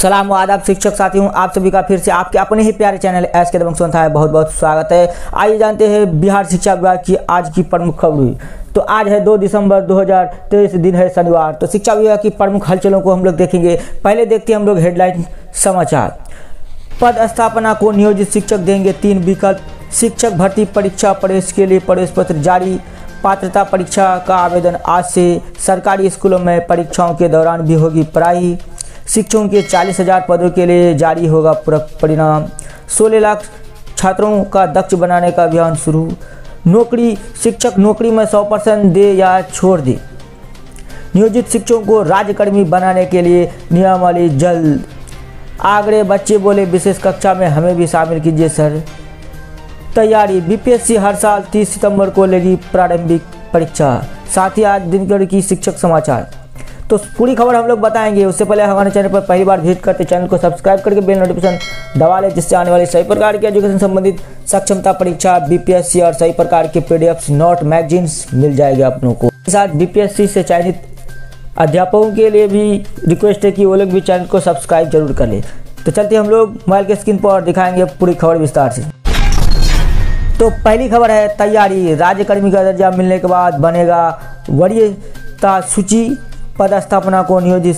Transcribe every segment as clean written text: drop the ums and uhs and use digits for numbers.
सलाम आदाब शिक्षक साथियों, आप सभी का फिर से आपके अपने ही प्यारे चैनल एस के दबंग संस्था है बहुत बहुत स्वागत है। आइए जानते हैं बिहार शिक्षा विभाग की आज की प्रमुख खबरें। तो आज है 2 दिसंबर 2023, दिन है शनिवार। तो शिक्षा विभाग की प्रमुख हलचलों को हम लोग देखेंगे। पहले देखते हैं हम लोग हेडलाइन समाचार। पद स्थापना को नियोजित शिक्षक देंगे 3 विकल्प। शिक्षक भर्ती परीक्षा प्रवेश के लिए प्रवेश पत्र जारी। पात्रता परीक्षा का आवेदन आज से। सरकारी स्कूलों में परीक्षाओं के दौरान भी होगी पढ़ाई। शिक्षकों के 40,000 पदों के लिए जारी होगा परिणाम। 16 लाख छात्रों का दक्ष बनाने का अभियान शुरू। नौकरी शिक्षक नौकरी में 100% दे या छोड़ दे। नियोजित शिक्षकों को राज्यकर्मी बनाने के लिए नियमावली जल्द। आगरे बच्चे बोले विशेष कक्षा में हमें भी शामिल कीजिए सर। तैयारी बीपीएससी हर साल 30 सितंबर को लेगी प्रारंभिक परीक्षा। साथ ही आज दिन की शिक्षक समाचार। तो पूरी खबर हम लोग बताएंगे। उससे पहले हमारे चैनल पर पहली बार विजिट करते चैनल को सब्सक्राइब करके बेल नोटिफिकेशन दबा लें, जिससे आने वाले सभी प्रकार के एजुकेशन संबंधित सक्षमता परीक्षा, बीपीएससी और सभी प्रकार के पीडीएफ नोट मैगजीन्स मिल जाएगा अपनों को। साथ बीपीएससी से चयनित अध्यापकों के लिए भी रिक्वेस्ट है कि वो लोग भी चैनल को सब्सक्राइब जरूर कर ले। तो चलते हम लोग मोबाइल के स्क्रीन पर दिखाएंगे पूरी खबर विस्तार से। तो पहली खबर है तैयारी। राज्यकर्मी का दर्जा मिलने के बाद बनेगा वरीयता सूची। पदस्थापना को नियोजित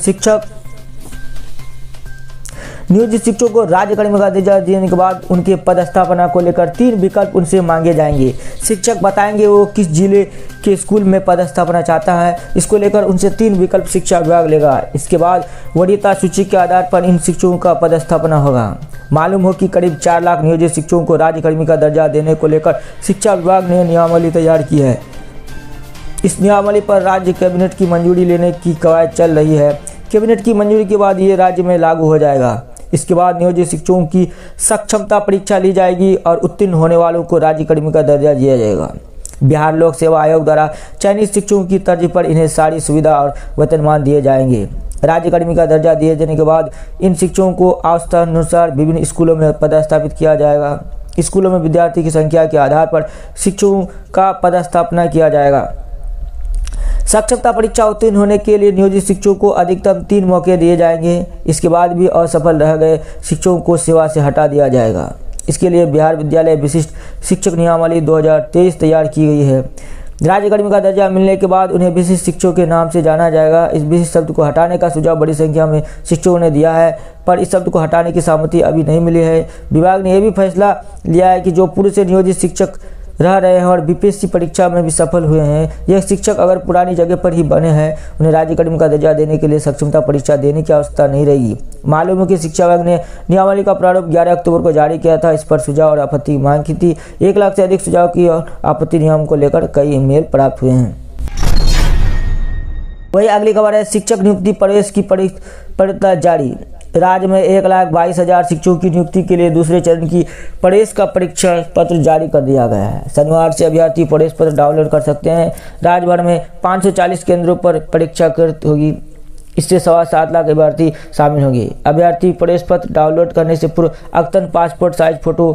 शिक्षकों को राज्यकर्मी का दर्जा देने के बाद उनके पदस्थापना को लेकर 3 विकल्प उनसे मांगे जाएंगे। शिक्षक बताएंगे वो किस जिले के स्कूल में पदस्थापना चाहता है। इसको लेकर उनसे 3 विकल्प शिक्षा विभाग लेगा। इसके बाद वरीयता सूची के आधार पर इन शिक्षकों का पदस्थापना होगा। मालूम हो कि करीब 4 लाख नियोजित शिक्षकों को राज्यकर्मी का दर्जा देने को लेकर शिक्षा विभाग ने नियमावली तैयार की है। इस नियमावली पर राज्य कैबिनेट की मंजूरी लेने की कवायद चल रही है। कैबिनेट की मंजूरी के बाद ये राज्य में लागू हो जाएगा। इसके बाद नियोजित शिक्षकों की सक्षमता परीक्षा ली जाएगी और उत्तीर्ण होने वालों को राज्यकर्मी का दर्जा दिया जाएगा। बिहार लोक सेवा आयोग द्वारा चयनित शिक्षकों की तर्ज पर इन्हें सारी सुविधा और वेतनमान दिए जाएंगे। राज्यकर्मी का दर्जा दिए जाने के बाद इन शिक्षकों को आवश्यकतानुसार विभिन्न स्कूलों में पदस्थापित किया जाएगा। स्कूलों में विद्यार्थी की संख्या के आधार पर शिक्षकों का पदस्थापना किया जाएगा। सक्षमता परीक्षा उत्तीर्ण होने के लिए नियोजित शिक्षकों को अधिकतम 3 मौके दिए जाएंगे। इसके बाद भी असफल रह गए शिक्षकों को सेवा से हटा दिया जाएगा। इसके लिए बिहार विद्यालय विशिष्ट शिक्षक नियमावली 2023 तैयार की गई है। राज्यकर्मी का दर्जा मिलने के बाद उन्हें विशिष्ट शिक्षकों के नाम से जाना जाएगा। इस विशिष्ट शब्द को हटाने का सुझाव बड़ी संख्या में शिक्षकों ने दिया है, पर इस शब्द को हटाने की सहमति अभी नहीं मिली है। विभाग ने यह भी फैसला लिया है कि जो पूर्व से नियोजित शिक्षक रह रहे हैं और बीपीएससी परीक्षा में भी सफल हुए हैं, यह शिक्षक अगर पुरानी जगह पर ही बने हैं, उन्हें राज्यकर्मी का दर्जा देने के लिए सक्षमता परीक्षा देने की आवश्यकता नहीं रहेगी। मालूम है कि शिक्षा विभाग ने नियमावली का प्रारूप 11 अक्टूबर को जारी किया था। इस पर सुझाव और आपत्ति मांग की थी। 1 लाख से अधिक सुझाव की और आपत्ति नियम को लेकर कई ईमेल प्राप्त हुए हैं। वही अगली खबर है शिक्षक नियुक्ति प्रवेश की परीक्षा जारी। राज्य में 1,22,000 शिक्षकों की नियुक्ति के लिए दूसरे चरण की प्रवेश का परीक्षा पत्र जारी कर दिया गया है। शनिवार से अभ्यर्थी प्रवेश पत्र डाउनलोड कर सकते हैं। राज्य भर में 540 केंद्रों पर परीक्षा होगी। इससे 7.25 लाख अभ्यर्थी शामिल होंगे। अभ्यर्थी प्रवेश पत्र डाउनलोड करने से पूर्व अद्यतन पासपोर्ट साइज फोटो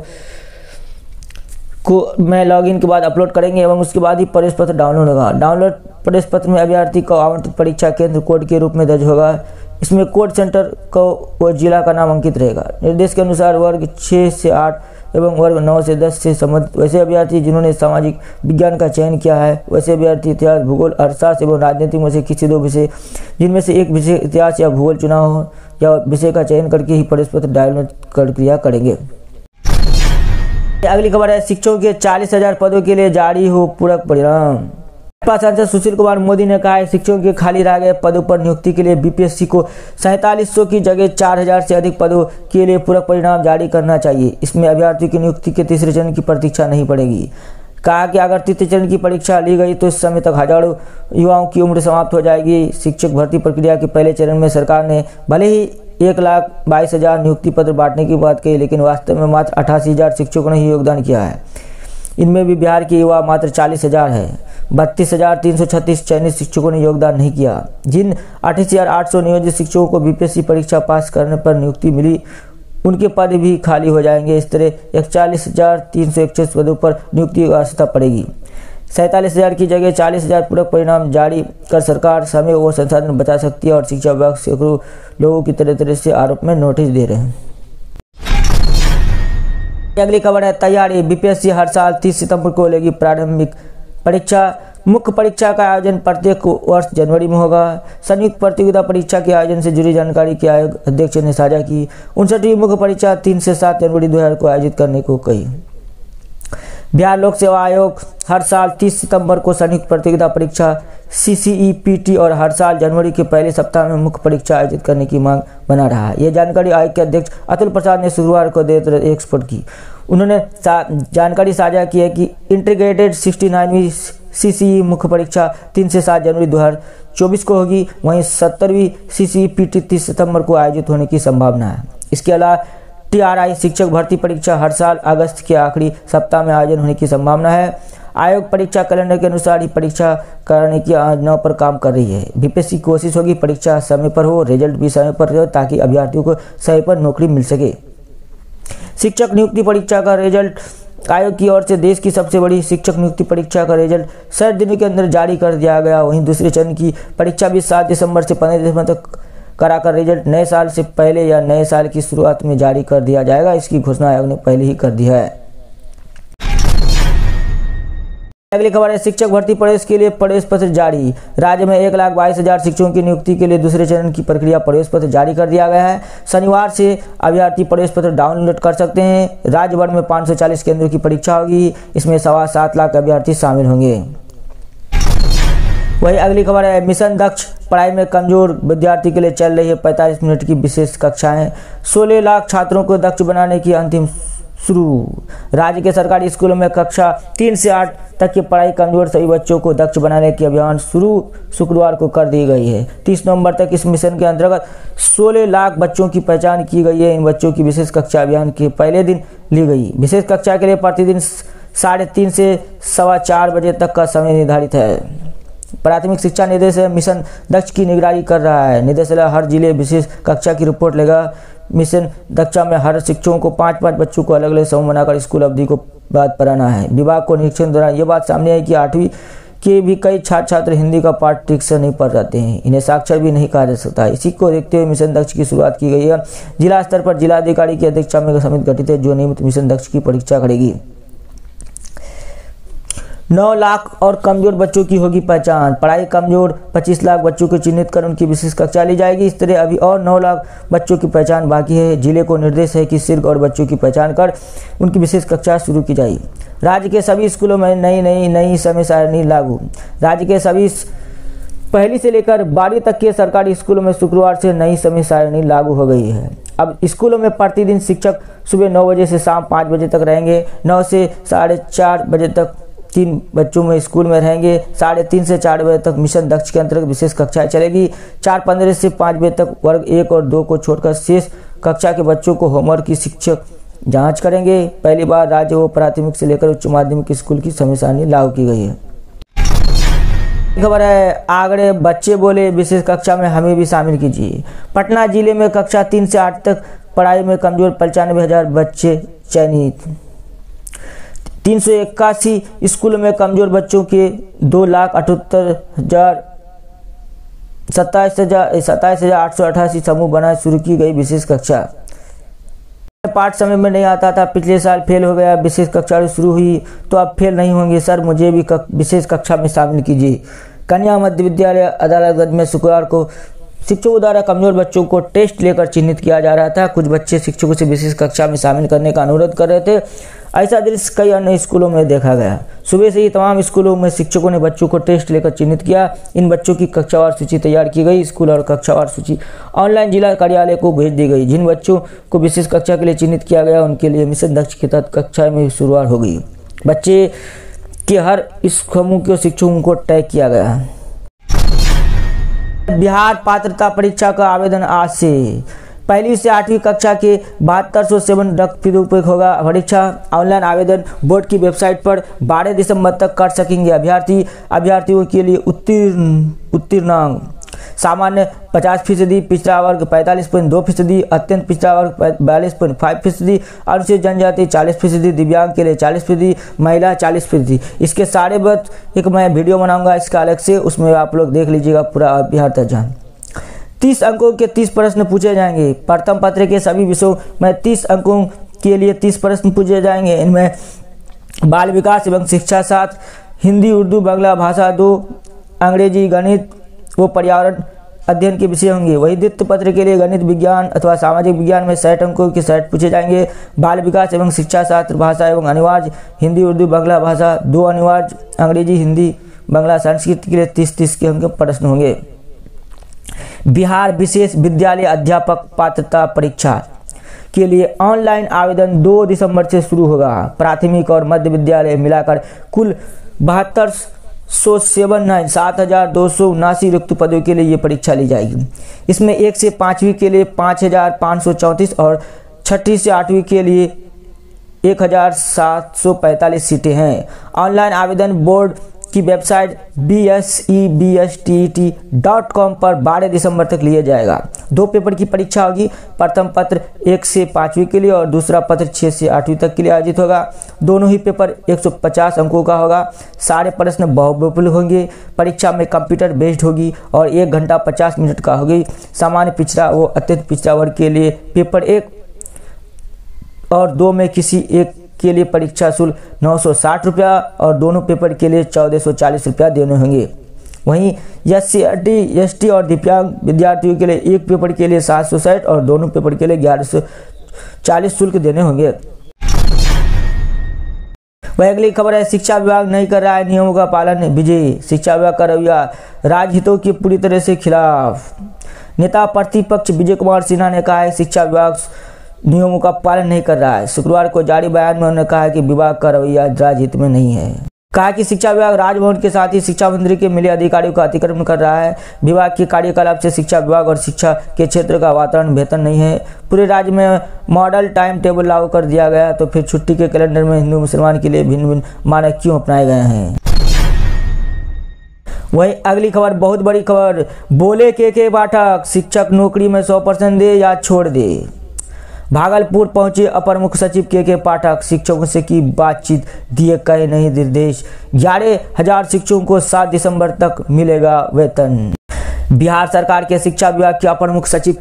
को में लॉगिन के बाद अपलोड करेंगे एवं उसके बाद ही प्रवेश पत्र डाउनलोड होगा। डाउनलोड प्रवेश पत्र में अभ्यर्थी को आवंटित परीक्षा केंद्र कोड के रूप में दर्ज होगा। इसमें कोड सेंटर को व जिला का नाम अंकित रहेगा। निर्देश के अनुसार वर्ग 6 से 8 एवं वर्ग 9 से 10 से संबंधित वैसे अभ्यर्थी जिन्होंने सामाजिक विज्ञान का चयन किया है, वैसे अभ्यर्थी इतिहास, भूगोल, अर्थशास्त्र एवं राजनीति में से किसी 2 विषय जिनमें से एक विषय इतिहास या भूगोल चुना हो या विषय का चयन करके ही प्रवेश पत्र डाउनलोड प्रक्रिया करेंगे। अगली खबर है शिक्षकों के 40,000 पदों के लिए जारी हो पूरक परिणाम। सांसद सुशील कुमार मोदी ने कहा है शिक्षकों के खाली रह गए पदों पर नियुक्ति के लिए बीपीएससी को 4700 की जगह 4000 से अधिक पदों के लिए पूरक परिणाम जारी करना चाहिए। इसमें अभ्यर्थियों की नियुक्ति के तीसरे चरण की प्रतीक्षा नहीं पड़ेगी। कहा कि अगर तृतीय चरण की परीक्षा ली गई तो इस समय तक हजारों युवाओं की उम्र समाप्त हो जाएगी। शिक्षक भर्ती प्रक्रिया के पहले चरण में सरकार ने भले ही 1,22,000 नियुक्ति पत्र बांटने की बात कही, लेकिन वास्तव में मात्र 88,000 शिक्षकों ने ही योगदान किया है। इनमें भी बिहार के युवा मात्र 40,000 है। 32,336 चयनित शिक्षकों ने योगदान नहीं किया। जिन 28,800 नियोजित शिक्षकों को बीपीएससी परीक्षा पास करने पर नियुक्ति मिली, उनके पद भी खाली हो जाएंगे। इस तरह 41,361 पदों पर नियुक्ति की आवश्यकता पड़ेगी। 47,000 की जगह 40,000 पूरक परिणाम जारी कर सरकार समय व संसाधन बचा सकती है और शिक्षा विभाग सैकड़ों लोगों की तरह से आरोप में नोटिस दे रहे हैं। अगली खबर है तैयारी। बीपीएससी हर साल 30 सितंबर को लेगी प्रारंभिक परीक्षा। मुख्य परीक्षा का आयोजन प्रत्येक वर्ष जनवरी में होगा। संयुक्त प्रतियोगिता परीक्षा के आयोजन से जुड़ी जानकारी के आयोग अध्यक्ष ने साझा की। 59वीं मुख्य परीक्षा 3 से 7 जनवरी 2000 को आयोजित करने को कही। बिहार लोक सेवा आयोग हर साल 30 सितंबर को संयुक्त प्रतियोगिता परीक्षा CCEPT और हर साल जनवरी के पहले सप्ताह में मुख्य परीक्षा आयोजित करने की मांग बना रहा है। यह जानकारी आयोग के अध्यक्ष अतुल प्रसाद ने शुक्रवार को देर एक्सपोर्ट की। उन्होंने जानकारी साझा की है कि इंटीग्रेटेड 69वीं CCE मुख्य परीक्षा 3 से 7 जनवरी 2024 को होगी। वहीं 70वीं CCEPT 30 सितंबर को आयोजित होने की संभावना है। इसके अलावा TRI शिक्षक भर्ती परीक्षा हर साल अगस्त के आखिरी सप्ताह में आयोजन होने की संभावना है। आयोग परीक्षा कैलेंडर के अनुसार ही परीक्षा कराने की योजना पर काम कर रही है। बीपीएससी की कोशिश होगी परीक्षा समय पर हो, रिजल्ट भी समय पर हो ताकि अभ्यर्थियों को समय पर नौकरी मिल सके। शिक्षक नियुक्ति परीक्षा का रिजल्ट आयोग की ओर से देश की सबसे बड़ी शिक्षक नियुक्ति परीक्षा का रिजल्ट 60 दिनों के अंदर जारी कर दिया गया। वहीं दूसरे चरण की परीक्षा भी 7 दिसंबर से 15 दिसंबर तक कराकर रिजल्ट नए साल से पहले या नए साल की शुरुआत में जारी कर दिया जाएगा। इसकी घोषणा आयोग ने पहले ही कर दिया है। अगली खबर है शिक्षक भर्ती प्रवेश के लिए प्रवेश पत्र जारी। राज्य में 1,22,000 शिक्षकों की नियुक्ति के लिए दूसरे चरण की प्रक्रिया प्रवेश पत्र जारी कर दिया गया है। शनिवार से अभ्यर्थी प्रवेश पत्र डाउनलोड कर सकते हैं। राज्य भर में 540 केंद्रों की परीक्षा होगी। इसमें 7.25 लाख अभ्यर्थी शामिल होंगे। वही अगली खबर है मिशन दक्ष पढ़ाई में कमजोर विद्यार्थी के लिए चल रही है 45 मिनट की विशेष कक्षाएं। 16 लाख छात्रों को दक्ष बनाने की अंतिम शुरू। राज्य के सरकारी स्कूलों में कक्षा 3 से 8 तक की पढ़ाई कमजोर सभी बच्चों को दक्ष बनाने की अभियान शुरू शुक्रवार को कर दी गई है। 30 नवंबर तक इस मिशन के अंतर्गत 16 लाख बच्चों की पहचान की गई है। इन बच्चों की विशेष कक्षा अभियान के पहले दिन ली गई। विशेष कक्षा के लिए प्रतिदिन 3:30 से 4:15 बजे तक का समय निर्धारित है। प्राथमिक शिक्षा निदेशालय मिशन दक्ष की निगरानी कर रहा है। निदेशालय हर जिले विशेष कक्षा की रिपोर्ट लेगा। मिशन दक्षा में हर शिक्षकों को 5-5 बच्चों को अलग अलग समूह बनाकर स्कूल अवधि को बाद पढ़ाना है। विभाग को निरीक्षण दौरान ये बात सामने आई कि 8वीं के भी कई छात्र हिंदी का पाठ ठीक से नहीं पढ़ जाते हैं। इन्हें साक्षर भी नहीं कहा जा सकता। इसी को देखते हुए मिशन दक्ष की शुरुआत की गई है। जिला स्तर पर जिलाधिकारी की अध्यक्षता में समिति गठित है जो नियमित मिशन दक्ष की परीक्षा करेगी। 9 लाख और कमजोर बच्चों की होगी पहचान। पढ़ाई कमजोर 25 लाख बच्चों को चिन्हित कर उनकी विशेष कक्षा ली जाएगी। इस तरह अभी और 9 लाख बच्चों की पहचान बाकी है। जिले को निर्देश है कि सिर्फ और बच्चों की पहचान कर उनकी विशेष कक्षा शुरू की जाएगी। राज्य के सभी स्कूलों में नई समय सारणी लागू। राज्य के सभी पहली से लेकर 12वीं तक के सरकारी स्कूलों में शुक्रवार से नई समय सारणी लागू हो गई है। अब स्कूलों में प्रतिदिन शिक्षक सुबह 9 बजे से शाम 5 बजे तक रहेंगे। 9 से 4:30 बजे तक 3 बच्चों में स्कूल में रहेंगे। 3:30 से 4 बजे तक मिशन दक्ष के अंतर्गत विशेष कक्षाएं चलेगी। 4:15 से 5 बजे तक वर्ग 1 और 2 को छोड़कर शेष कक्षा के बच्चों को होमवर्क की शिक्षक जांच करेंगे। पहली बार राज्य व प्राथमिक से लेकर उच्च माध्यमिक स्कूल की समय सारणी लागू की गई है। खबर है आगरे बच्चे बोले विशेष कक्षा में हमें भी शामिल कीजिए। पटना जिले में कक्षा 3 से 8 तक पढ़ाई में कमजोर 95,000 बच्चे चयनित। 381 स्कूलों में कमजोर बच्चों के 2,78,888 समूह बनाए शुरू की गई विशेष कक्षा। पाठ समय में नहीं आता था, पिछले साल फेल हो गया, विशेष कक्षा शुरू हुई तो अब फेल नहीं होंगे सर, मुझे भी विशेष कक्षा में शामिल कीजिए। कन्या मध्य विद्यालय अदालतगंज में शुक्रवार को शिक्षकों द्वारा कमजोर बच्चों को टेस्ट लेकर चिन्हित किया जा रहा था। कुछ बच्चे शिक्षकों से विशेष कक्षा में शामिल करने का अनुरोध कर रहे थे। ऐसा दृश्य कई अन्य स्कूलों में देखा गया। सुबह से ही तमाम स्कूलों में शिक्षकों ने बच्चों को टेस्ट लेकर चिन्हित किया। इन बच्चों की कक्षावार सूची तैयार की गई। स्कूल और कक्षावार सूची ऑनलाइन जिला कार्यालय को भेज दी गई। जिन बच्चों को विशेष कक्षा के लिए चिन्हित किया गया उनके लिए मिशन दक्ष के तहत कक्षा में शुरुआत हो गई। बच्चे के हर समूह के शिक्षकों को टैग किया गया। बिहार पात्रता परीक्षा का आवेदन आज से। 1ली से 8वीं कक्षा के 7207 दुरुपयोग होगा। परीक्षा ऑनलाइन आवेदन बोर्ड की वेबसाइट पर 12 दिसंबर तक कर सकेंगे अभ्यर्थियों के लिए उत्तीर्णांक सामान्य 50%, पिछड़ा वर्ग 45.2%, अत्यंत पिछड़ा वर्ग 42.5%, अनुसूचित जनजाति 40%, दिव्यांग के लिए 40%, महिला 40%। इसके सारे बात एक मैं वीडियो बनाऊंगा इसका अलग से, उसमें आप लोग देख लीजिएगा पूरा बिहार दर्जन। 30 अंकों के 30 प्रश्न पूछे जाएंगे। प्रथम पत्र के सभी विषयों में 30 अंकों के लिए 30 प्रश्न पूछे जाएंगे। इनमें बाल विकास एवं शिक्षा शास्त्र, हिंदी, उर्दू, बांग्ला भाषा 2, अंग्रेजी, गणित व पर्यावरण अध्ययन के विषय होंगे। वही द्वितीय पत्र के लिए गणित, विज्ञान अथवा सामाजिक विज्ञान में 60 अंकों के 60 पूछे जाएंगे। बाल विकास एवं शिक्षा शास्त्र, भाषा एवं अनिवार्य, हिंदी, उर्दू, बांग्ला भाषा 2 अनिवार्य, अंग्रेजी, हिंदी, बांग्ला, संस्कृत के लिए 30-30 के अंक प्रश्न होंगे। बिहार विशेष विद्यालय अध्यापक पात्रता परीक्षा के लिए ऑनलाइन आवेदन 2 दिसंबर से शुरू होगा। प्राथमिक और मध्य विद्यालय मिलाकर कुल 7,279 रिक्त पदों के लिए ये परीक्षा ली जाएगी। इसमें 1 से 5वीं के लिए 5,534 और 6ठी से 8वीं के लिए 1,745 सीटें हैं। ऑनलाइन आवेदन बोर्ड की वेबसाइट BSEBSTET.com पर 12 दिसंबर तक लिया जाएगा। 2 पेपर की परीक्षा होगी। प्रथम पत्र 1 से 5वीं के लिए और दूसरा पत्र 6 से 8वीं तक के लिए आयोजित होगा। दोनों ही पेपर 150 अंकों का होगा। सारे प्रश्न बहुविकल्प होंगे। परीक्षा में कंप्यूटर बेस्ड होगी और 1 घंटा 50 मिनट का होगी। सामान्य पिछड़ा व अत्यंत पिछड़ा वर्ग के लिए पेपर 1 और 2 में किसी एक के लिए परीक्षा शुल्क 960 रुपया और दोनों पेपर के लिए 1440 रुपया देने होंगे। वहीं SC, ST और दिव्यांग विद्यार्थियों के लिए एक पेपर के लिए 760 और दोनों पेपर के लिए 1140 शुल्क देने होंगे। वह अगली खबर है, शिक्षा विभाग नहीं कर रहा है नियमों का पालन। विजय, शिक्षा विभाग का रवैया राजहितों के पूरी तरह से खिलाफ। नेता प्रतिपक्ष विजय कुमार सिन्हा ने कहा है शिक्षा विभाग नियमों का पालन नहीं कर रहा है। शुक्रवार को जारी बयान में उन्होंने कहा कि विभाग का रवैया राजहित में नहीं है। कहा कि शिक्षा विभाग राजभवन के साथ ही शिक्षा मंत्री के मिले अधिकारियों का अतिक्रमण कर रहा है। विभाग के कार्यकलाप से शिक्षा विभाग और शिक्षा के क्षेत्र का वातावरण बेहतर नहीं है। पूरे राज्य में मॉडल टाइम टेबल लागू कर दिया गया, तो फिर छुट्टी के कैलेंडर में हिंदू मुसलमान के लिए भिन्न भिन्न मानक क्यों अपनाए गए हैं। वही अगली खबर, बहुत बड़ी खबर, बोले के पाठक शिक्षक नौकरी में 100% दे या छोड़ दे। भागलपुर पहुंचे अपर मुख्य सचिव के पाठक, शिक्षकों से की बातचीत, दिए कहे नहीं निर्देश। 11,000 शिक्षकों को 7 दिसंबर तक मिलेगा वेतन। बिहार सरकार के शिक्षा विभाग के अपर मुख्य सचिव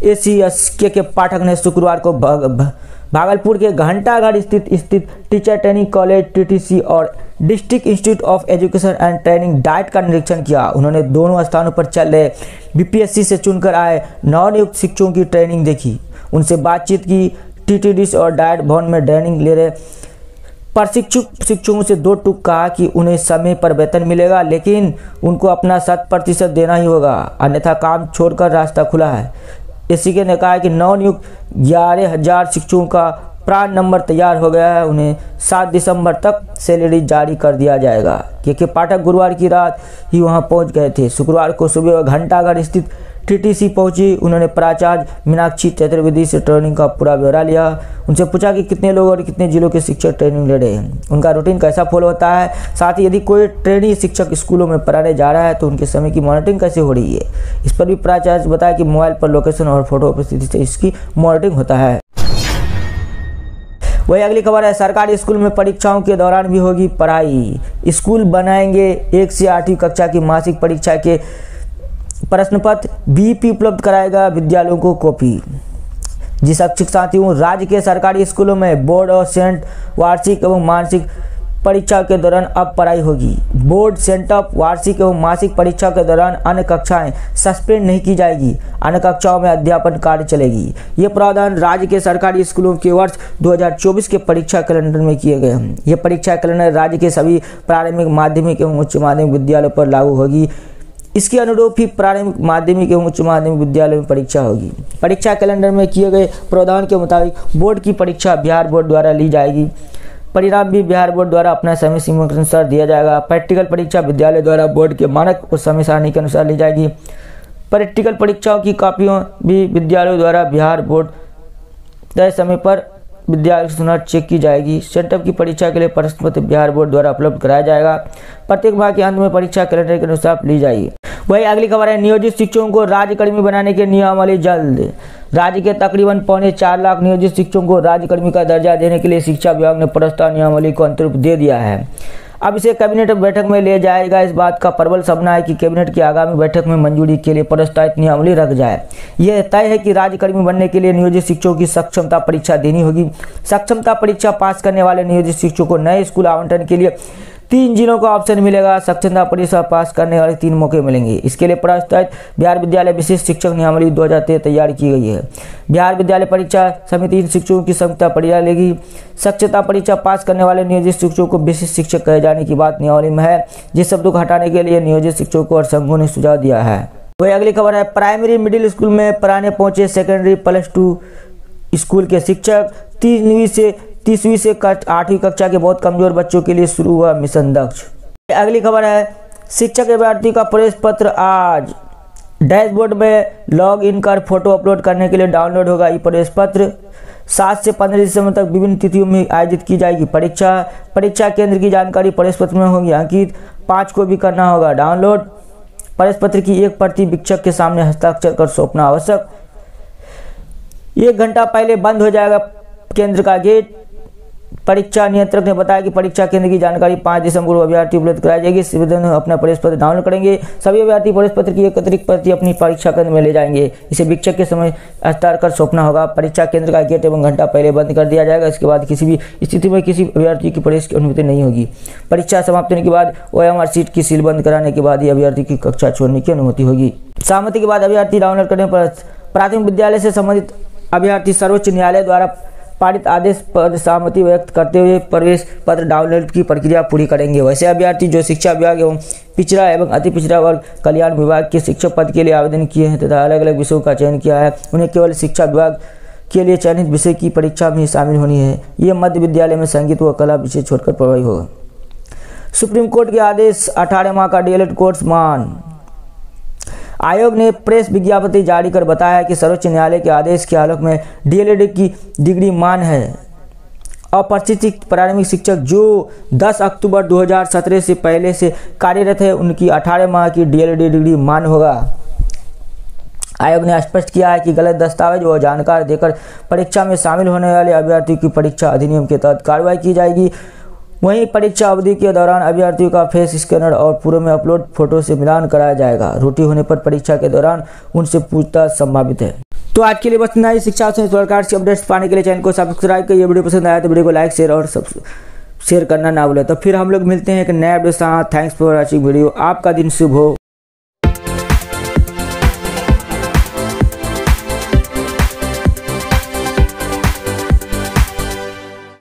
ACS के पाठक ने शुक्रवार को भागलपुर के घंटाघर स्थित टीचर ट्रेनिंग कॉलेज TTC और district institute of education and training diet का निरीक्षण किया। उन्होंने दोनों स्थानों पर चल रहे BPSC से चुनकर आए नवनियुक्त शिक्षकों की ट्रेनिंग देखी, उनसे बातचीत की। TTDC और डाइट भवन में ट्रेनिंग ले रहे प्रशिक्षुक शिक्षकों से 2 टूक कहा कि उन्हें समय पर वेतन मिलेगा, लेकिन उनको अपना 100% देना ही होगा, अन्यथा काम छोड़कर रास्ता खुला है। इसी ने कहा कि नवनियुक्त 11,000 शिक्षकों का प्राण नंबर तैयार हो गया है, उन्हें 7 दिसंबर तक सैलरी जारी कर दिया जाएगा। के पाठक गुरुवार की रात ही वहां पहुंच गए थे। शुक्रवार को सुबह घंटाघर स्थित TTC पहुंची। उन्होंने प्राचार्य मीनाक्षी चतुर्वेदी से ट्रेनिंग का पूरा ब्यौरा लिया। उनसे पूछा कि कितने लोग और कितने जिलों के शिक्षक ट्रेनिंग ले रहे हैं, उनका रूटीन कैसा फॉलो होता है, साथ ही यदि कोई ट्रेनी शिक्षक स्कूलों में पढ़ाने जा रहा है तो उनके समय की मॉनिटरिंग कैसे हो रही है। इस पर भी प्राचार्य बताया कि मोबाइल पर लोकेशन और फोटो उपस्थिति से इसकी मॉनिटरिंग होता है। वही अगली खबर है, सरकारी स्कूल में परीक्षाओं के दौरान भी होगी पढ़ाई। स्कूल बनाएंगे 1 से 8वीं कक्षा की मासिक परीक्षा के प्रश्न पत्र। BEP उपलब्ध कराएगा विद्यालयों को कॉपी। जी शिक्षक साथियों, राज्य के सरकारी स्कूलों में बोर्ड और सेंट वार्षिक एवं मासिक परीक्षा के दौरान अब पढ़ाई होगी। बोर्ड, सेंटअप, वार्षिक एवं मासिक परीक्षा के दौरान अन्य कक्षाएं सस्पेंड नहीं की जाएगी। अन्य कक्षाओं में अध्यापन कार्य चलेगी। ये प्रावधान राज्य के सरकारी स्कूलों के वर्ष 2024 के परीक्षा कैलेंडर में किए गए हैं। ये परीक्षा कैलेंडर राज्य के सभी प्राथमिक, माध्यमिक एवं उच्च माध्यमिक विद्यालयों पर लागू होगी। इसके अनुरूप ही प्राथमिक, माध्यमिक एवं उच्च माध्यमिक विद्यालयों में परीक्षा होगी। परीक्षा कैलेंडर में किए गए प्रावधान के मुताबिक बोर्ड की परीक्षा बिहार बोर्ड द्वारा ली जाएगी। परिणाम भी बिहार बोर्ड द्वारा अपना समय सीमा के अनुसार दिया जाएगा। प्रैक्टिकल परीक्षा विद्यालय द्वारा बोर्ड के मानक और समय सारणी के अनुसार ली जाएगी। प्रैक्टिकल परीक्षाओं की कॉपियां भी विद्यालयों द्वारा बिहार बोर्ड तय समय पर विद्यालय से चेक की जाएगी। सेंटअप की परीक्षा के लिए प्रश्न पत्र बिहार बोर्ड द्वारा उपलब्ध कराया जाएगा। प्रत्येक माह के अंत में परीक्षा कैलेंडर के अनुसार ली जाएगी। वही अगली खबर है, नियोजित शिक्षकों को राज्यकर्मी बनाने के नियमावली जल्द। राज्य के तकरीबन 4.25 लाख नियोजित शिक्षकों को राज्यकर्मी का दर्जा देने के लिए शिक्षा विभाग ने प्रस्ताव नियमावली को अंतिम रूप दे दिया है। अब इसे कैबिनेट बैठक में ले जाएगा। इस बात का प्रबल संभावना है कि कैबिनेट की आगामी बैठक में मंजूरी के लिए प्रस्तावित नियमावली रख जाए। यह तय है कि राज्यकर्मी बनने के लिए नियोजित शिक्षकों की सक्षमता परीक्षा देनी होगी। सक्षमता परीक्षा पास करने वाले नियोजित शिक्षकों को नए स्कूल आवंटन के लिए 3 जिलों का ऑप्शन मिलेगा। सक्षमता परीक्षा पास करने वाले 3 मौके मिलेंगे। इसके लिए प्रस्तावित बिहार विद्यालय विशेष शिक्षक नियमावली 2023 तैयार की गई है। बिहार विद्यालय परीक्षा समिति इन शिक्षकों की सक्षमता परीक्षा लेगी। सक्षमता परीक्षा पास करने वाले नियोजित शिक्षकों को विशेष शिक्षक कहे जाने की बात नियमावली में है, जिस शब्दों को हटाने के लिए नियोजित शिक्षकों को और संघों ने सुझाव दिया है। वही अगली खबर है, प्राइमरी मिडिल स्कूल में पढ़ाने पहुंचे सेकेंडरी +2 स्कूल के शिक्षक। 30वीं से 8वीं कक्षा के बहुत कमजोर बच्चों के लिए शुरू हुआ मिशन दक्ष। अगली खबर है, शिक्षक अभ्यर्थी का प्रवेश पत्र आज। डैशबोर्ड में लॉग इन कर फोटो अपलोड करने के लिए डाउनलोड होगा ये प्रवेश पत्र। 7 से 15 दिसंबर तक विभिन्न तिथियों में आयोजित की जाएगी परीक्षा केंद्र की जानकारी प्रवेश पत्र में होगी अंकित। 5 को भी करना होगा डाउनलोड। प्रवेश पत्र की एक प्रति शिक्षक के सामने हस्ताक्षर कर सौंपना आवश्यक। 1 घंटा पहले बंद हो जाएगा केंद्र का गेट। परीक्षा नियंत्रक ने बताया कि परीक्षा केंद्र की जानकारी 5 दिसंबर को अभ्यर्थी उपलब्ध कराई जाएगी। आवेदन अपना प्रवेश पत्र डाउनलोड करेंगे। सभी अभ्यर्थी प्रवेश पत्र की एक अतिरिक्त प्रति अपनी परीक्षा केंद्र में ले जाएंगे। इसे शिक्षक के समय हस्ताक्षर कर सौंपना होगा। परीक्षा केंद्र का गेट एवं घंटा पहले बंद कर दिया जाएगा। इसके बाद किसी भी स्थिति में किसी अभ्यर्थी की प्रवेश की अनुमति नहीं होगी। परीक्षा समाप्त होने के बाद OMR सीट की सील बंद कराने के बाद ही अभ्यर्थी की कक्षा छोड़ने की अनुमति होगी। सहमति के बाद अभ्यर्थी डाउनलोड करने पर प्राथमिक विद्यालय से संबंधित अभ्यर्थी सर्वोच्च न्यायालय द्वारा पारित आदेश पर सहमति व्यक्त करते हुए प्रवेश पत्र डाउनलोड की प्रक्रिया पूरी करेंगे। वैसे अभ्यर्थी जो शिक्षा विभाग एवं पिछड़ा एवं अति पिछड़ा वर्ग कल्याण विभाग के शिक्षक पद के लिए आवेदन किए हैं तथा अलग अलग विषयों का चयन किया है, उन्हें केवल शिक्षा विभाग के लिए चयनित विषय की परीक्षा में शामिल होनी है। ये मध्य विद्यालय में संगीत व कला विषय छोड़कर प्रभावी होगा। सुप्रीम कोर्ट के आदेश 18 माह का DLED कोर्स मान। आयोग ने प्रेस विज्ञप्ति जारी कर बताया कि सर्वोच्च न्यायालय के आदेश के आलोक में DLED की डिग्री मान है। अप्रशिक्षित प्रारंभिक शिक्षक जो 10 अक्टूबर 2017 से पहले से कार्यरत है उनकी 18 माह की DLED डिग्री मान होगा। आयोग ने स्पष्ट किया है कि गलत दस्तावेज व जानकारी देकर परीक्षा में शामिल होने वाले अभ्यर्थियों की परीक्षा अधिनियम के तहत कार्रवाई की जाएगी। वहीं परीक्षा अवधि के दौरान अभ्यर्थियों का फेस स्कैनर और पूर्व में अपलोड फोटो से मिलान कराया जाएगा। त्रुटि होने पर परीक्षा के दौरान उनसे पूछताछ संभावित है। तो आज के लिए बस इतना ही। शिक्षा से सरकार से अपडेट्स पाने के लिए चैनल को सब्सक्राइब करिए। वीडियो पसंद आया तो वीडियो को लाइक शेयर करना ना भूलें। तो फिर हम लोग मिलते हैं एक नया वीडियो के साथ। Thanks for watching video. आपका दिन शुभ हो।